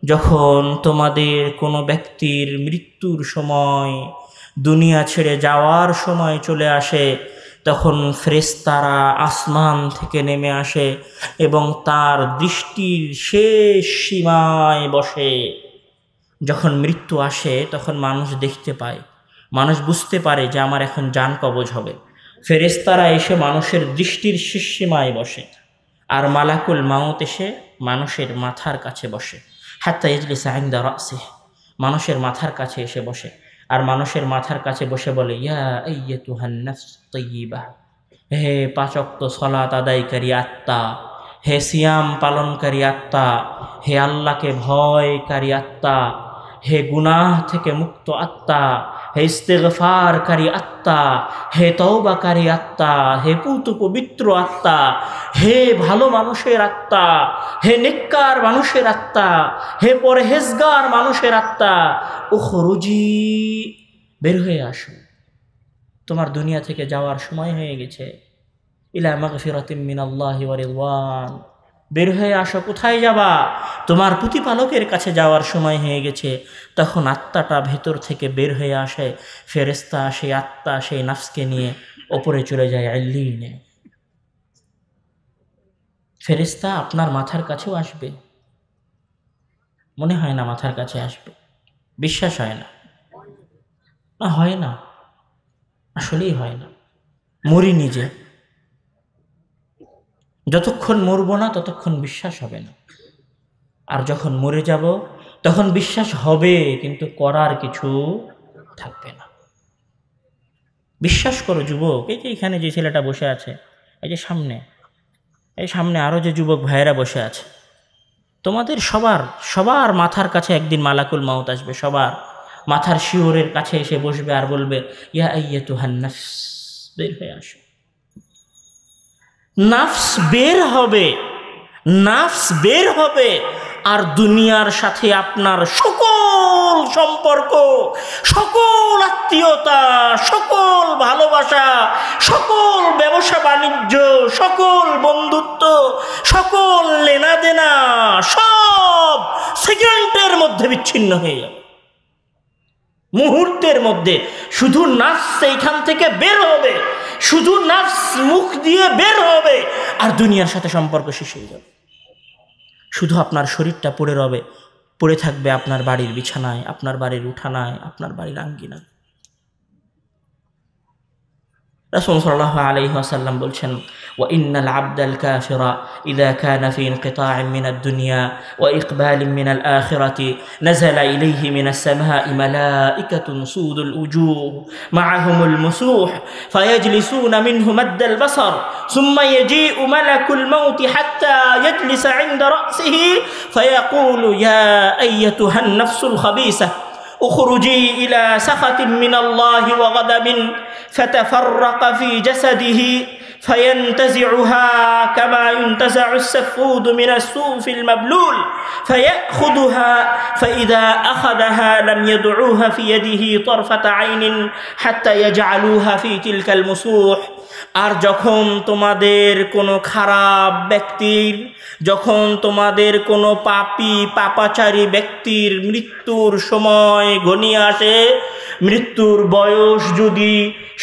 যখন তোমাদের কোনো ব্যক্তির মৃত্যুর সময়, দুনিয়া ছেড়ে যাওয়ার সময় চলে আসে, তখন ফেরেশতারা আসমান থেকে নেমে আসে এবং তার দৃষ্টির শেষ সীমায় বসে। যখন মৃত্যু আসে তখন মানুষ দেখতে পায়, মানুষ বুঝতে পারে যে আমার এখন জান কবজ হবে। ফেরেশতারা এসে মানুষের দৃষ্টির শেষ সীমায় বসে, আর মালাকুল মাউত এসে মানুষের মাথার কাছে বসে। হাত্তা ইজলিসা ইনদা রাসিহি, মানুষের মাথার কাছে এসে বসে, আর মানুষের মাথার কাছে বসে বলে, ইয়া আইয়াতুহান নাফস তাইয়্যিবা, হে পাঁচ ওয়াক্ত সালাত আদায়কারী আত্মা, হে সিয়াম পালনকারী আত্মা, হে আল্লাহকে ভয়কারী আত্মা, হে গুনাহ থেকে মুক্ত আত্মা, হে ইস্তেগফারকারী আত্মা, হে তওবাকারী আত্মা, হে পুত পবিত্র আত্মা, হে ভালো মানুষের আত্মা, হে নেককার মানুষের আত্মা, হে পরহেজগার মানুষের আত্মা, উখরুজি, বের হয়ে আসো, তোমার দুনিয়া থেকে যাওয়ার সময় হয়ে গেছে। ইলা মাগফিরাতিম মিনাল্লাহি ওয়া রিদওয়ান, বের হয়ে আসো। কোথায় যাবা? তোমার প্রতিপালকের কাছে যাওয়ার সময় হয়ে গেছে। তখন আত্মাটা ভেতর থেকে বের হয়ে আসে, ফেরেশতা সেই আত্মা সেই নাফসকে নিয়ে ওপরে চলে যায় আল্লিনে। ফেরেশতা আপনার মাথার কাছেও আসবে, মনে হয় না মাথার কাছে আসবে, বিশ্বাস হয় না, না হয় না, আসলেই হয় না। মরি নিজে, যতক্ষণ মরব না ততক্ষণ বিশ্বাস হবে না। আর যখন মরে যাব তখন বিশ্বাস হবে, কিন্তু করার কিছু থাকবে না। বিশ্বাস করো যুবক, এই যে এখানে যে ছেলেটা বসে আছে, এই যে সামনে, এই সামনে আরও যে যুবক ভাইয়েরা বসে আছে, তোমাদের সবার মাথার কাছে একদিন মালাকুল মাউত আসবে। সবার মাথার শিওরের কাছে এসে বসবে আর বলবে, ইয়া আইয়াতুহান নাফস, বের হয়ে আসো। নাফস বের হবে, নাফস বের হবে, আর দুনিয়ার সাথে আপনার সকল সম্পর্ক, সকল আত্মীয়তা, সকল ভালোবাসা, সকল ব্যবসা বাণিজ্য, সকল বন্ধুত্ব, সকল লেনাদেনা সব সেকেন্ডের মধ্যে বিচ্ছিন্ন হয়ে যাবে, মুহূর্তের মধ্যে। শুধু নাফস এইখান থেকে বের হবে, শুধু নাফস মুখ দিয়ে বের হবে, আর দুনিয়ার সাথে সম্পর্ক শেষ হয়ে যাবে। শুধু আপনার শরীরটা পড়ে থাকবে আপনার বাড়ির বিছানায়, আপনার বাড়ির উঠানায়, আপনার বাড়ির আঙ্গিনায়। রাসূল সাল্লাল্লাহু আলাইহি ওয়াসাল্লাম বলছেন, ওয়া ইন্নাল আবদাল কাফিরা ইযা কানা ফি ইনকিতা'in মিনাদ দুনিয়া ওয়া ইকবালিন মিনাল আখিরাতি নাযালা ইলাইহি মিনাস সামা'i মালাইকাতুন সুদুল উজুহ মা'আহুমুল মুসুহ ফায়াজলিসুনা মিনহু মাদ্দাল বাসার সুম্মা ইয়াজি'u মালাকুল মাউত হাত্তা ইয়াজলিসা 'ইনদা রা'সিহি ফায়াকুলু ইয়া আইয়াতুহান নাফসুল খাবিসা اخرجي إلى سخط من الله وغضب فتفرق في جسده فينتزعها كما ينتزع السفود من الصوف المبلول فيأخذها فإذا أخذها لم يدعوها في يده طرفة عين حتى يجعلوها في تلك المسوح। আর যখন তোমাদের কোনো খারাপ ব্যক্তির, যখন তোমাদের কোনো পাপাচারী ব্যক্তির মৃত্যুর সময় ঘনিয়ে আসে, মৃত্যুর বয়স যদি,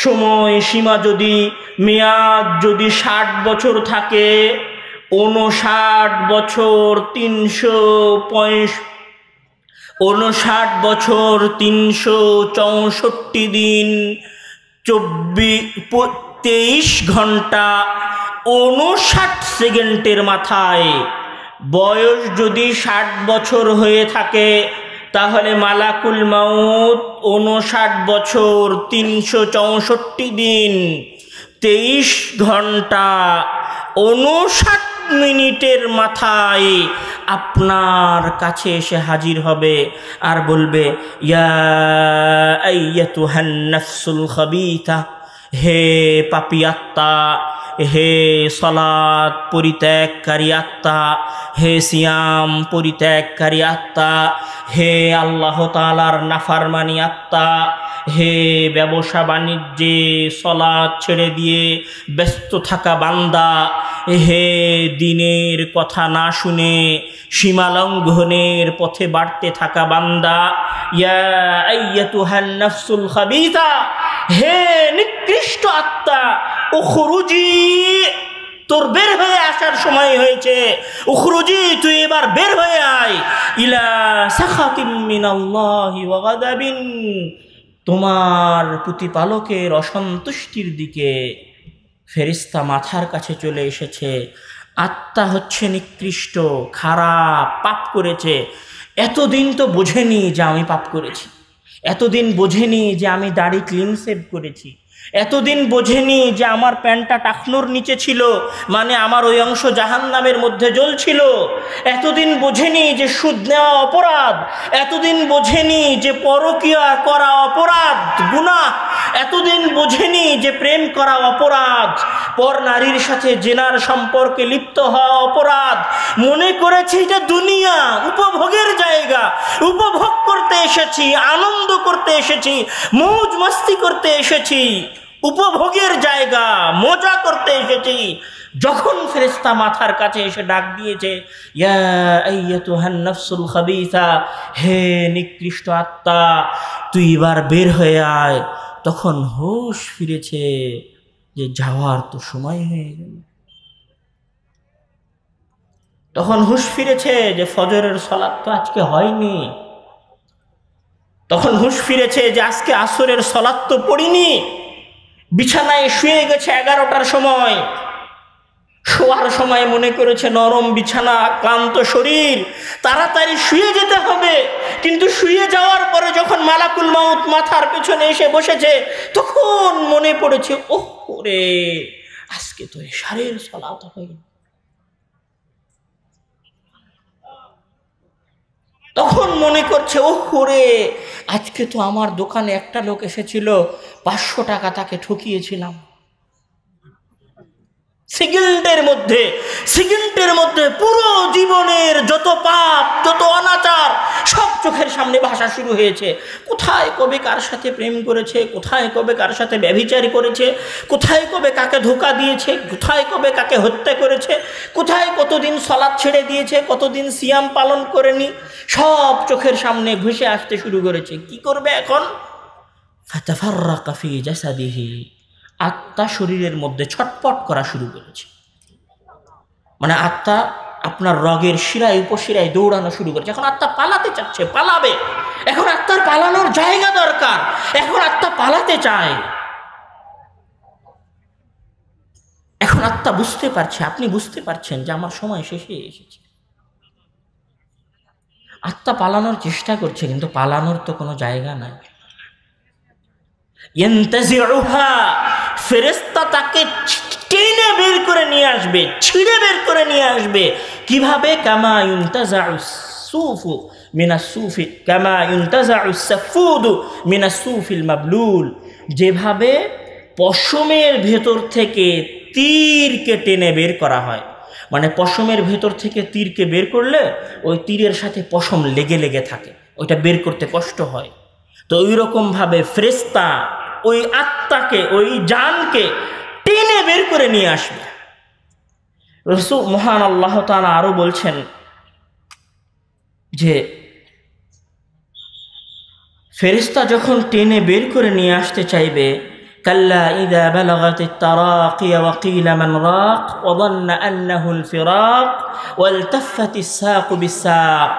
সময় সীমা যদি, মেয়াদ যদি 60 বছর থাকে, 59 বছর 364 দিন 23 ঘন্টা 59 সেকেন্ডের মাথায় বয়স যদি 60 বছর হয়ে থাকে, তাহলে মালাকুল মাউত 59 বছর 364 দিন 23 ঘন্টা 59 মিনিটের মাথায় আপনার কাছে এসে হাজির হবে আর বলবে, ইয়া আইয়াতুহান নাফসুল খাবিসা, হে পাপী আত্মা, হে সালাত পরিত্যাগকারী আত্মা, হে সিয়াম পরিত্যাগকারী আত্মা, হে আল্লাহ তাআলার নাফরমানি আত্মা, হে ব্যবসা বাণিজ্যে সালাত ছেড়ে দিয়ে ব্যস্ত থাকা বান্দা, হে দিনের কথা না শুনে সীমালঙ্ঘনের পথে বাড়তে থাকা বান্দা, ইয়া আইয়াতুহান নাফসুল খাবিসা, হে নিকৃষ্ট আত্মা, উখরুজি, তোর বের হয়ে আসার সময় হয়েছে। উখরুজি, তুই এবার বের হয়ে আয়। ইলা সাখাতিম মিনাল্লাহি ওয়া গাদাবিন, তোমার প্রতিপালকের অসন্তুষ্টির দিকে। ফেরেশতা মাথার কাছে চলে এসেছে। আত্মা হচ্ছে নিকৃষ্ট, খারাপ, পাপ করেছে। এতদিন তো বোঝেনি যে আমি পাপ করেছি, এতদিন বোঝেনি যে আমি দাড়ি ক্লিন সেভ করেছি, এতদিন বোঝেনি যে আমার প্যান্টটা টাকনোর নিচে ছিল, মানে আমার ওই অংশ জাহান্নামের মধ্যে জ্বলছিল। এতদিন বোঝেনি যে সুদ নেওয়া অপরাধ, এতদিন বোঝেনি যে পরকীয়া করা অপরাধ, গুনাহ। এতদিন বোঝেনি যে প্রেম করা অপরাধ, পর নারীর সাথে জেনার সম্পর্কে লিপ্ত হওয়া অপরাধ। মনে করেছে এটা দুনিয়া, উপভোগের জায়গা, উপভোগ করতে এসেছি, আনন্দ করতে এসেছি, মৌজ মাস্তি করতে এসেছি, উপভোগের জায়গা, মজা করতে এসেছি। যখন ফেরেশতা মাথার কাছে এসে ডাক দিয়েছে, ইয়া আইয়াতুহান নাফসুল খাবিসা, হে নিকৃষ্ট আত্মা, তুই এবার বের হয়ে আয়, তখন হুঁশ ফিরেছে যে যাওয়ার তো সময় হয়ে গেল। তখন হুঁশ ফিরেছে যে ফজরের সালাত তো আজকে হয়নি। তখন হুঁশ ফিরেছে যে আজকে আসরের সালাত তো পড়িনি। বিছানায় শুয়ে গেছে 11টার সময়। শোয়ার সময় মনে করেছে নরম বিছানা, ক্লান্ত শরীর, তাড়াতাড়ি শুয়ে যেতে হবে। কিন্তু শুয়ে যাওয়ার পরে যখন মালাকুল মাউত মাথার পেছনে এসে বসেছে, তখন মনে পড়েছে, ওহ রে, আজকে তো এশারের সালাত হয়নি। তখন মনে করছে, ওহ রে, আজকে তো আমার দোকানে একটা লোক এসেছিল, 500 টাকা তাকে ঠকিয়েছিলাম। সেকেন্ডের মধ্যে পুরো জীবনের যত পাপ, যত অনাচার সব চোখের সামনে ভাসা শুরু হয়েছে। কোথায় কবে কার সাথে প্রেম করেছে, কোথায় কবে কার সাথে ব্যভিচার করেছে, কোথায় কবে কাকে ধোঁকা দিয়েছে, কোথায় কবে কাকে হত্যা করেছে, কোথায় কতদিন সালাত ছেড়ে দিয়েছে, কতদিন সিয়াম পালন করেনি, সব চোখের সামনে ভেসে আসতে শুরু করেছে। কি করবে এখন? ফাতাফাররাকা ফি জাসাদিহি, আত্মা শরীরের মধ্যে ছটপট করা শুরু করেছে। মানে আত্মা আপনার রগের শিরায় উপশিরায় দৌড়ানো শুরু করেছে। এখন আত্মা পালাতে চাচ্ছে, পালাবে। এখন আত্মার পালানোর জায়গা দরকার, এখন আত্মা পালাতে চায়। এখন আত্মা বুঝতে পারছে, আপনি বুঝতে পারছেন যে আমার সময় শেষ হয়ে এসেছে। আত্মা পালানোর চেষ্টা করছে, কিন্তু পালানোর তো কোনো জায়গা নাই। ফেরেশতা তাকে টেনে বের করে নিয়ে আসবে, ছিঁড়ে বের করে নিয়ে আসবে। কিভাবে? কামা ইউনতাজাউস সুফু মিনাস সুফি, কামা ইউনতাজাউস সাফুদু মিনাস সুফিল মাবলুল, যেভাবে পশমের ভেতর থেকে তীরকে টেনে বের করা হয়। মানে পশমের ভেতর থেকে তীরকে বের করলে ওই তীরের সাথে পশম লেগে লেগে থাকে, ওইটা বের করতে কষ্ট হয়। তো ওই রকমভাবে ফেরেশতা ওই আত্মাকে, ওই জানকে টেনে বের করে নিয়ে আসবে। রাসূল মহান আল্লাহ তাআলা আরো বলছেন যে ফেরেশতা যখন টেনে বের করে নিয়ে আসতে চাইবে, কাল্লা ইযা বালাগাতিত তারাকি ওয়া কিলা মান রাক ওয়া যান্না আন্নাহুল ফিরাক ওয়ালতাফাতিস সাকু বিসাক,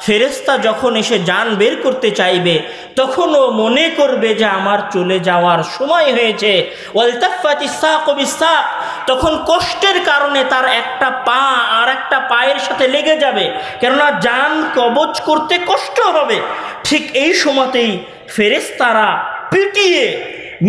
ফেরেশতা যখন এসে জান বের করতে চাইবে তখনও মনে করবে যে আমার চলে যাওয়ার সময় হয়েছে। ওয়ালতাফাতিস সাকু বিসাক, তখন কষ্টের কারণে তার একটা পা আর একটা পায়ের সাথে লেগে যাবে, কেননা জান কবজ করতে কষ্ট হবে। ঠিক এই সময়তেই ফেরেশতারা পিটিয়ে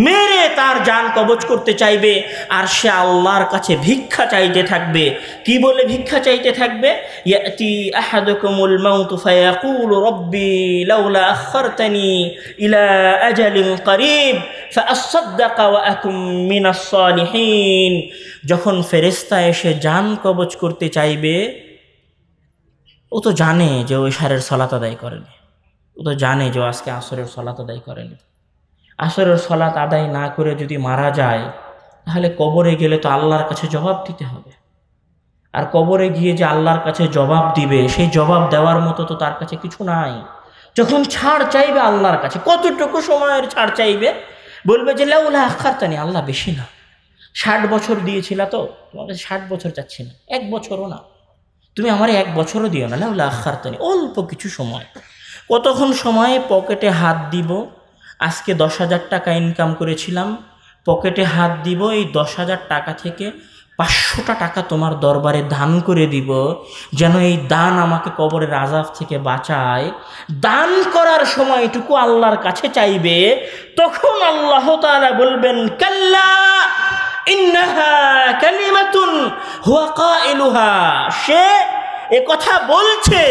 মেরে তার জান কবজ করতে চাইবে, আর সে আল্লাহর কাছে ভিক্ষা চাইতে থাকবে। কি বলে ভিক্ষা চাইতে থাকবে? ইয়াতি আহাদুকুমুল মাউতু ফায়াকুলু রব্বি লাউলা আখারতানি ইলা আজালিন করিব ফাআসাদদাকা ওয়া আকুম মিনাস সালিহিন। যখন ফেরেশতা এসে জান কবজ করতে চাইবে, ও তো জানে যে ওই সারের সালাত আদায় করেনি, ও তো জানে যে আজকে আসরের সালাত আদায় করেনি। আসরের সালাত আদায় না করে যদি মারা যায়, তাহলে কবরে গেলে তো আল্লাহর কাছে জবাব দিতে হবে। আর কবরে গিয়ে যে আল্লাহর কাছে জবাব দিবে, সেই জবাব দেওয়ার মতো তো তার কাছে কিছু নাই। যখন ছাড় চাইবে আল্লাহর কাছে, কতটুকু সময়ের ছাড় চাইবে? বলবে যে লাউলা আখারতানি, আল্লাহ বেশি না, 60 বছর দিয়েছিল তো, তোমার কাছে 60 বছর চাচ্ছি না, 1 বছরও না, তুমি আমার 1 বছরও দিও না, লাউলা আখারতানি, অল্প কিছু সময়। কতক্ষণ সময়ে পকেটে হাত দিব, আজকে 10,000 টাকা ইনকাম করেছিলাম, পকেটে হাত দিব, এই 10,000 টাকা থেকে 500টা টাকা তোমার দরবারে দান করে দিব, যেন এই দান আমাকে কবরের আযাব থেকে বাঁচায়। দান করার সময়টুকু আল্লাহর কাছে চাইবে, তখন আল্লাহ তাআলা বলবেন কাল্লা ইন্নাহা কালিমাতুন হুয়া কাইলুহা, সে এ কথা বলছে,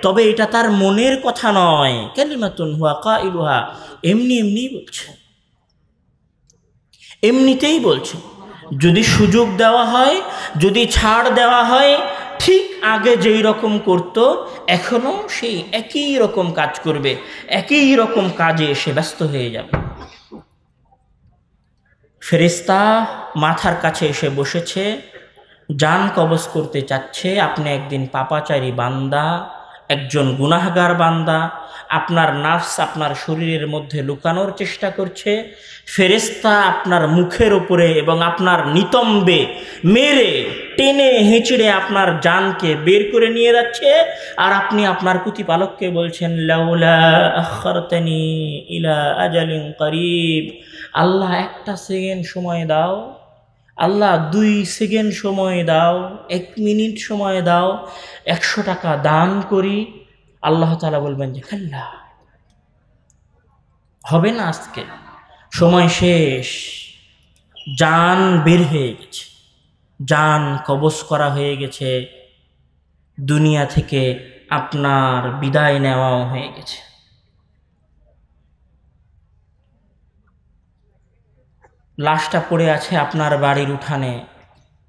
তবে এটা তার মনের কথা নয়। কালিমাতুন হুয়া কাইলুহা, এমনি এমনি বলছে, এমনিতেই বলছে। যদি সুযোগ দেওয়া হয়, যদি ছাড় দেওয়া হয়, ঠিক আগে যেই রকম করত এখনো সেই একই রকম কাজ করবে, একই রকম কাজে এসে ব্যস্ত হয়ে যাবে। ফেরেশতা মাথার কাছে এসে বসেছে, জান কবজ করতে চাচ্ছে। আপনি একদিন পাপাচারী বান্দা, একজন গুনাহগার বান্দা, আপনার নাফস আপনার শরীরের মধ্যে লুকানোর চেষ্টা করছে। ফেরেশতা আপনার মুখের উপরে এবং আপনার নিতম্বে মেরে টেনে হেঁচড়ে আপনার জানকে বের করে নিয়ে যাচ্ছে, আর আপনি আপনার প্রতিপালককে বলছেন লাউলা আখারতানি ইলা আজালিন করিব, আল্লাহ 1 সেকেন্ড সময় দাও, আল্লাহ 2 সেকেন্ড সময় দাও, 1 মিনিট সময় দাও, 100 টাকা দান করি। আল্লাহ তাআলা বলবেন যে খাল্লা, হবে না, আজকে সময় শেষ, জান বের হয়ে গেছে, জান কবজ করা হয়ে গেছে, দুনিয়া থেকে আপনার বিদায় নেওয়াও হয়ে গেছে। লাশটা পড়ে আছে আপনার বাড়ির উঠানে,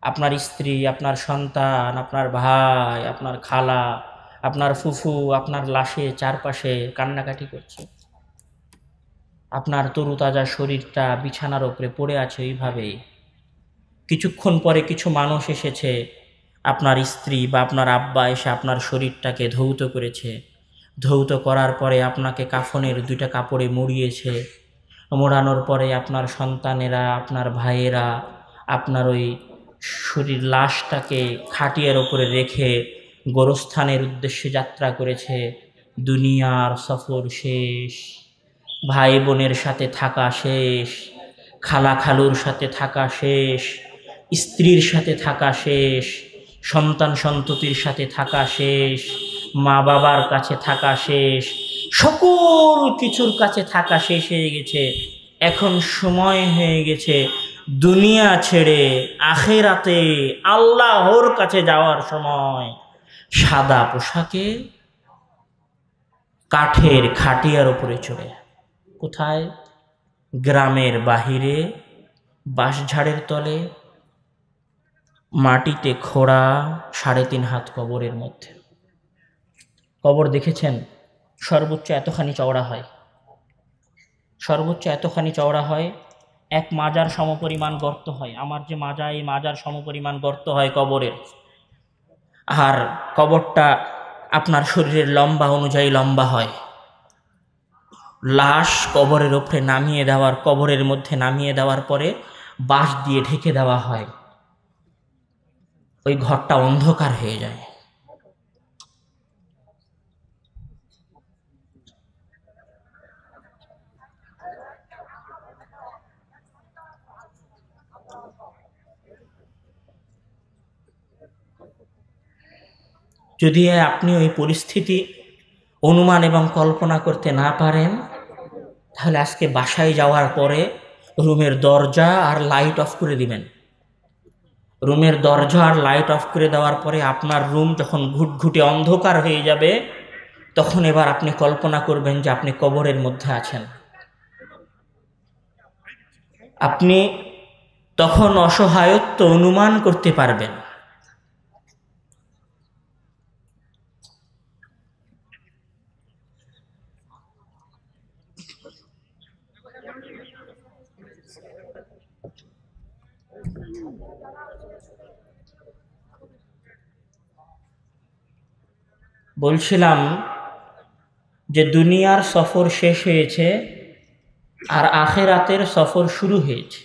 আপনার স্ত্রী, আপনার সন্তান, আপনার ভাই, আপনার খালা, আপনার ফুফু আপনার লাশে চারপাশে কান্নাকাটি করছে। আপনার তরুতাজা শরীরটা বিছানার উপরে পড়ে আছে এইভাবেই। কিছুক্ষণ পরে কিছু মানুষ এসেছে, আপনার স্ত্রী বা আপনার আব্বা এসে আপনার শরীরটাকে ধৌত করেছে। ধৌত করার পরে আপনাকে কাফনের 2টা কাপড়ে মুড়িয়েছে। মোড়ানোর পরে আপনার সন্তানেরা, আপনার ভাইয়েরা আপনার ওই শরীর লাশটাকে খাটিয়ার ওপরে রেখে গোরস্থানের উদ্দেশ্যে যাত্রা করেছে। দুনিয়ার সফর শেষ, ভাই বোনের সাথে থাকা শেষ, খালা খালুর সাথে থাকা শেষ, স্ত্রীর সাথে থাকা শেষ, সন্তান সন্ততির সাথে থাকা শেষ, মা বাবার কাছে থাকা শেষ, সকল কিছুর কাছে থাকা শেষ হয়ে গেছে। এখন সময় হয়ে গেছে দুনিয়া ছেড়ে আখিরাতে আল্লাহর কাছে যাওয়ার সময়। সাদা পোশাকে কাঠের খাটিয়ার উপরে চড়ে, কোথায়? গ্রামের বাহিরে বাঁশঝাড়ের তলে, মাটিতে খোঁড়া 3.5 হাত কবরের মধ্যে। কবর দেখেছেন? সর্বোচ্চ এতখানি চওড়া হয়, সর্বোচ্চ এতখানি চওড়া হয়। এক মাজার সমপরিমাণ গর্ত হয়, আমার যে মাজা, এই মাজার সমপরিমাণ গর্ত হয় কবরের। আর কবরটা আপনার শরীরের লম্বা অনুযায়ী লম্বা হয়। লাশ কবরের ওপরে নামিয়ে দেওয়ার, কবরের মধ্যে নামিয়ে দেওয়ার পরে বাঁশ দিয়ে ঢেকে দেওয়া হয়, ওই ঘরটা অন্ধকার হয়ে যায়। যদি আপনি ওই পরিস্থিতি অনুমান এবং কল্পনা করতে না পারেন, তাহলে আজকে বাসায় যাওয়ার পরে রুমের দরজা আর লাইট অফ করে দিবেন। রুমের দরজা আর লাইট অফ করে দেওয়ার পরে আপনার রুম যখন ঘুটঘুটে অন্ধকার হয়ে যাবে, তখন এবার আপনি কল্পনা করবেন যে আপনি কবরের মধ্যে আছেন। আপনি তখন অসহায়ত্ব অনুমান করতে পারবেন। বলছিলাম যে দুনিয়ার সফর শেষ হয়েছে আর আখিরাতের সফর শুরু হয়েছে।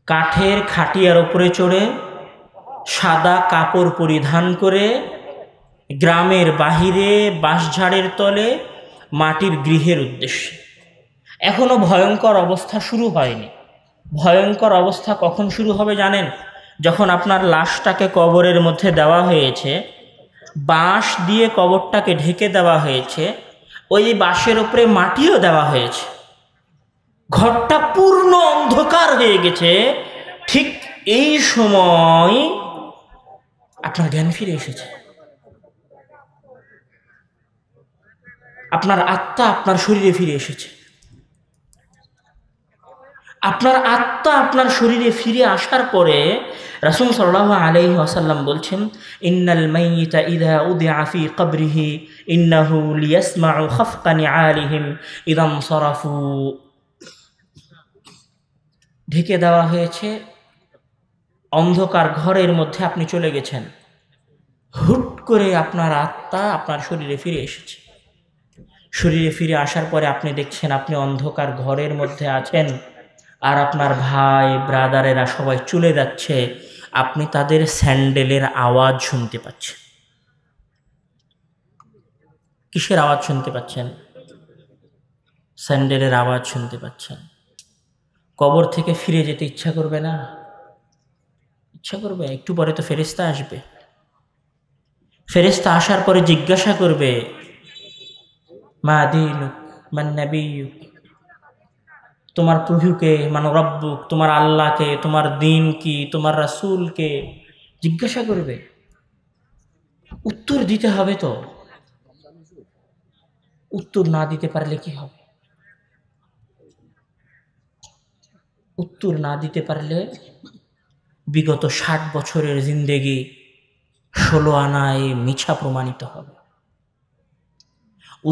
কাঠের খাটিয়ার উপরে চড়ে সাদা কাপড় পরিধান করে গ্রামের বাহিরে বাঁশঝাড়ের তলে মাটির গৃহের উদ্দেশ্যে। এখনো ভয়ঙ্কর অবস্থা শুরু হয়নি। ভয়ঙ্কর অবস্থা কখন শুরু হবে জানেন? যখন আপনার লাশটাকে কবরের মধ্যে দেওয়া হয়েছে, বাঁশ দিয়ে কবরটাকে ঢেকে দেওয়া হয়েছে, ওই বাঁশের উপরে মাটিও দেওয়া হয়েছে, ঘরটা পূর্ণ অন্ধকার হয়ে গেছে। ঠিক এই সময় আপনার জ্ঞান ফিরে এসেছে। আপনার আত্মা আপনার শরীরে ফিরে এসেছে। আপনার আত্মা আপনার শরীরে ফিরে আসার পরে রাসূল সাল্লাল্লাহু আলাইহি ওয়াসাল্লাম বলছেন, ইন্নাল মাইয়িতা ইযা উদিআ ফি কবরিহি ইন্নাহু লিয়াসমাউ খাফকা নিআলিহিম ইযাম সারাফু। ঢেকে দেওয়া হয়েছে, অন্ধকার ঘরের মধ্যে আপনি চলে গেছেন, হুট করে আপনার আত্মা আপনার শরীরে ফিরে এসেছে। শরীরে ফিরে আসার পরে আপনি দেখছেন আপনি অন্ধকার ঘরের মধ্যে আছেন, আর আপনার ভাই ব্রাদারেরা সবাই চলে যাচ্ছে, আপনি তাদের স্যান্ডেলের আওয়াজ শুনতে পাচ্ছেন। কিসের আওয়াজ শুনতে পাচ্ছেন? স্যান্ডেলের আওয়াজ শুনতে পাচ্ছেন। কবর থেকে ফিরে যেতে ইচ্ছা করবে না? ইচ্ছা করবে। একটু পরে তো ফেরেশতা আসবে। ফেরেশতা আসার পরে জিজ্ঞাসা করবে, মা দীনুক মান নাবিয়্যুক, তোমার প্রভুকে, মানে রব্বুক, তোমার আল্লাহকে, তোমার দিন কি, তোমার রাসূলকে জিজ্ঞাসা করবে। উত্তর দিতে হবে তো। উত্তর না দিতে পারলে কি হবে? উত্তর না দিতে পারলে বিগত ৬০ বছরের জিন্দেগি ১৬ আনায় মিছা প্রমাণিত হবে।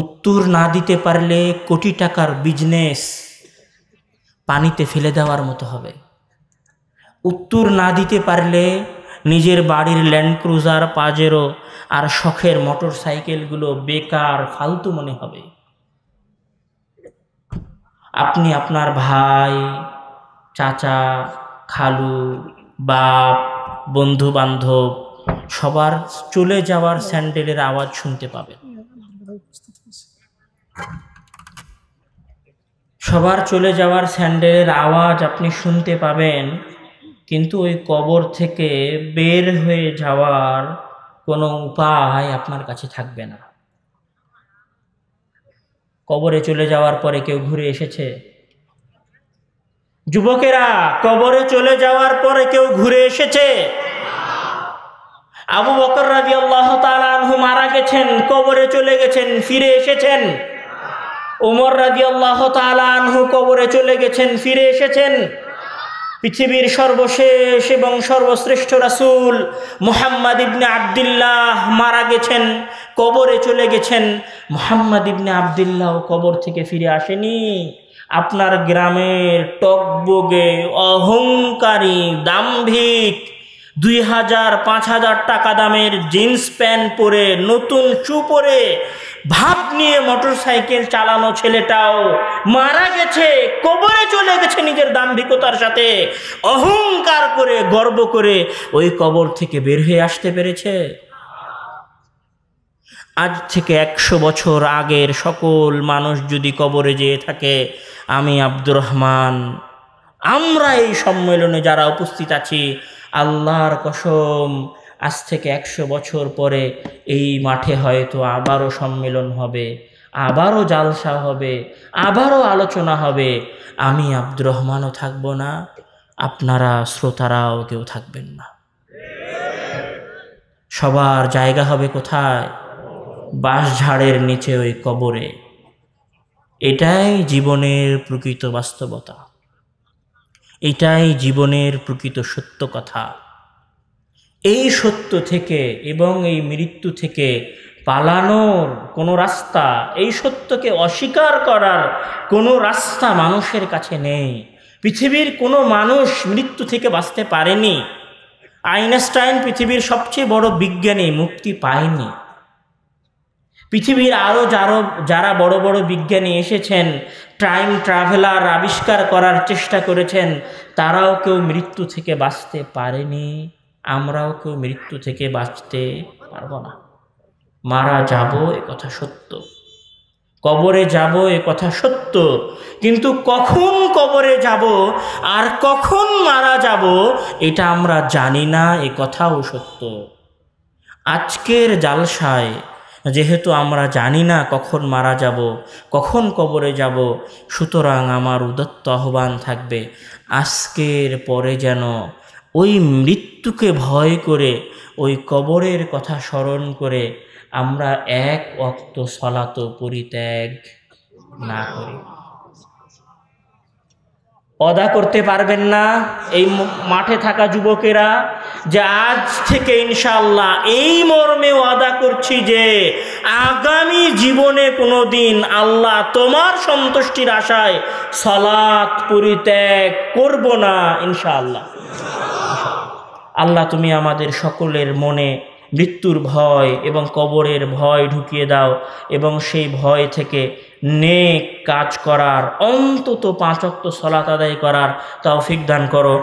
উত্তর না দিতে পারলে কোটি টাকার বিজনেস পানিতে ফেলে দেওয়ার মতো হবে। উত্তর না দিতে পারলে নিজের বাড়ির ল্যান্ড ক্রুজার, পাজেরো আর শখের মোটর সাইকেলগুলো বেকার, ফালতু মনে হবে। আপনি আপনার ভাই, চাচা, খালু, বাপ, বন্ধু বান্ধব সবার চলে যাওয়ার স্যান্ডেলের আওয়াজ শুনতে পাবেন। সবার চলে যাওয়ার স্যান্ডেলের আওয়াজ আপনি শুনতে পাবেন, কিন্তু ওই কবর থেকে বের হয়ে যাওয়ার কোনো উপায় আপনার কাছে থাকবে না। কবরে চলে যাওয়ার পরে কেউ ঘুরে এসেছে? যুবকেরা, কবরে চলে যাওয়ার পরে কেউ ঘুরে এসেছে? আবু বকর রাদিয়াল্লাহু তাআলা আনহু মারা গেছেন, কবরে চলে গেছেন, ফিরে এসেছেন। ওমর রাদিয়াল্লাহু তাআলা আনহু কবরে চলে গেছেন, ফিরে এসেছেন। পৃথিবীর সর্বশেষ এবং সর্বশ্রেষ্ঠ রাসূল মুহাম্মদ ইবনে আব্দুল্লাহ মারা গেছেন, কবরে চলে গেছেন। মুহাম্মদ ইবনে আব্দুল্লাহ কবর থেকে ফিরে আসেনি। আপনার গ্রামের টকবগে অহংকারী, দাম্ভিক, ২০০০ ৫০০০ টাকা দামের জিন্স প্যান্ট পরে, নতুন শু পরে, ভাব নিয়ে মোটর সাইকেল চালানো ছেলেটাও মারা গেছে, কবরে চলে গেছে নিজের দাম্ভিকতার সাথে। অহংকার করে, গর্ব করে ওই কবর থেকে বের হয়ে আসতে পেরেছে। আজ থেকে ১০০ বছর আগের সকল মানুষ যদি কবরে যেয়ে থাকে, আমি আব্দুর রহমান, আমরা এই সম্মেলনে যারা উপস্থিত আছি, আল্লাহর কসম, আজ থেকে ১০০ বছর পরে এই মাঠে হয়তো আবারও সম্মেলন হবে, আবারও জালসা হবে, আবারও আলোচনা হবে। আমি আব্দুর রহমানও থাকবো না, আপনারা শ্রোতারাও কেউ থাকবেন না। সবার জায়গা হবে কোথায়? বাঁশঝাড়ের নিচে, ওই কবরে। এটাই জীবনের প্রকৃত বাস্তবতা, এটাই জীবনের প্রকৃত সত্য কথা। এই সত্য থেকে এবং এই মৃত্যু থেকে পালানোর কোনো রাস্তা, এই সত্যকে অস্বীকার করার কোনো রাস্তা মানুষের কাছে নেই। পৃথিবীর কোনো মানুষ মৃত্যু থেকে বাঁচতে পারেনি। আইনস্টাইন পৃথিবীর সবচেয়ে বড় বিজ্ঞানী, মুক্তি পায়নি। পৃথিবীর আরও যারা বড় বড় বিজ্ঞানী এসেছেন, টাইম ট্রাভেলার আবিষ্কার করার চেষ্টা করেছেন, তারাও কেউ মৃত্যু থেকে বাঁচতে পারেনি। আমরাও কেউ মৃত্যু থেকে বাঁচতে পারবো না। মারা যাব এ কথা সত্য, কবরে যাব এ কথা সত্য, কিন্তু কখন কবরে যাব আর কখন মারা যাব এটা আমরা জানি না, এ কথাও সত্য। আজকের জালসায় যেহেতু আমরা জানি না কখন মারা যাব, কখন কবরে যাব, সুতরাং আমার উদাত্ত আহ্বান থাকবে, আজকের পরে যেন ওই মৃত্যুকে ভয় করে, ওই কবরের কথা স্মরণ করে আমরা এক ওয়াক্ত সালাত পরিত্যাগ না করি। অদা করতে পারবেন না এই মাঠে থাকা যুবকেরা, যে আজ থেকে ইনশাআল্লাহ এই মর্মে ওয়াদা করছি যে আগামী জীবনে কোনোদিন আল্লাহ তোমার সন্তুষ্টির আশায় সালাত পরিত্যাগ করব না ইনশাআল্লাহ। আল্লাহ তুমি আমাদের সকলের মনে মৃত্যুর ভয় এবং কবরের ভয় ঢুকিয়ে দাও, এবং সেই ভয় থেকে নেক কাজ করার, অন্তত 5 ওয়াক্ত সালাত আদায় করার তৌফিক দান করো।